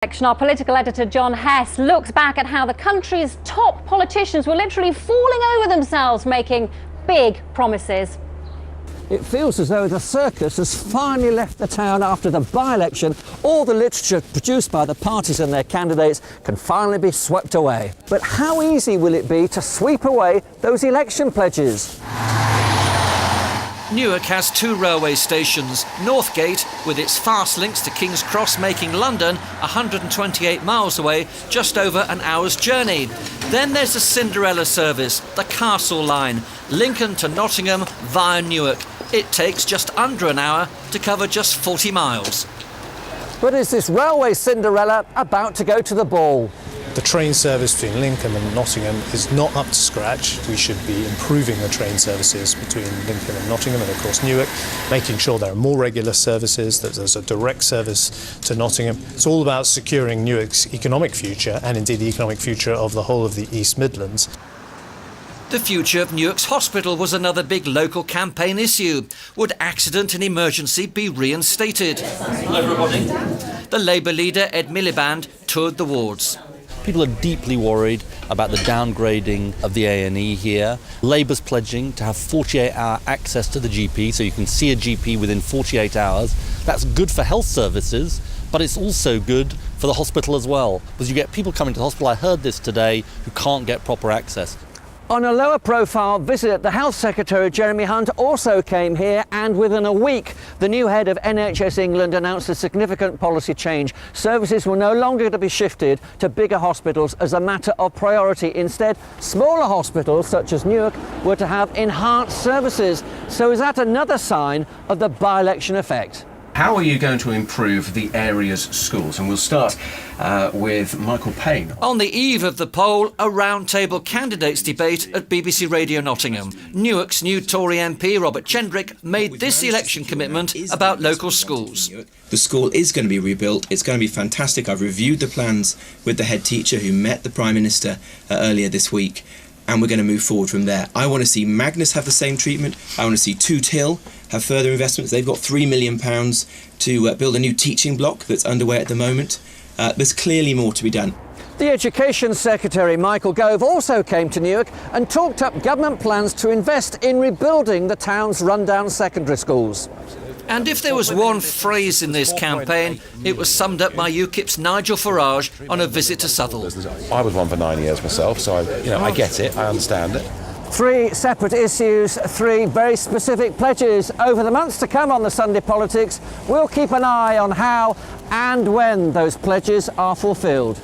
Our political editor John Hess looks back at how the country's top politicians were literally falling over themselves making big promises. It feels as though the circus has finally left the town after the by-election. All the literature produced by the parties and their candidates can finally be swept away. But how easy will it be to sweep away those election pledges? Newark has two railway stations, Northgate with its fast links to King's Cross making London 128 miles away, just over an hour's journey. Then there's the Cinderella service, the Castle Line, Lincoln to Nottingham via Newark. It takes just under an hour to cover just 40 miles. But is this railway Cinderella about to go to the ball? The train service between Lincoln and Nottingham is not up to scratch. We should be improving the train services between Lincoln and Nottingham and of course Newark, making sure there are more regular services, that there's a direct service to Nottingham. It's all about securing Newark's economic future and indeed the economic future of the whole of the East Midlands. The future of Newark's hospital was another big local campaign issue. Would accident and emergency be reinstated? Hello everybody. The Labour leader Ed Miliband toured the wards. People are deeply worried about the downgrading of the A&E here. Labour's pledging to have 48-hour access to the GP, so you can see a GP within 48 hours. That's good for health services, but it's also good for the hospital as well, because you get people coming to the hospital, I heard this today, who can't get proper access. On a lower profile visit, the Health Secretary Jeremy Hunt also came here, and within a week the new head of NHS England announced a significant policy change. Services were no longer to be shifted to bigger hospitals as a matter of priority. Instead, smaller hospitals such as Newark were to have enhanced services. So is that another sign of the by-election effect? How are you going to improve the area's schools? And we'll start with Michael Payne. On the eve of the poll, a roundtable candidates debate at BBC Radio Nottingham. Newark's new Tory MP, Robert Chendrick, made this election commitment about local schools. The school is going to be rebuilt. It's going to be fantastic. I've reviewed the plans with the head teacher who met the Prime Minister earlier this week, and we're going to move forward from there. I want to see Magnus have the same treatment. I want to see Toot Hill have further investments. They've got £3 million to build a new teaching block that's underway at the moment. There's clearly more to be done. The Education Secretary, Michael Gove, also came to Newark and talked up government plans to invest in rebuilding the town's rundown secondary schools. And if there was one phrase in this campaign, it was summed up by UKIP's Nigel Farage on a visit to Southall. I was one for 9 years myself, so I get it, I understand it. Three separate issues, three very specific pledges. Over the months to come on the Sunday Politics, we'll keep an eye on how and when those pledges are fulfilled.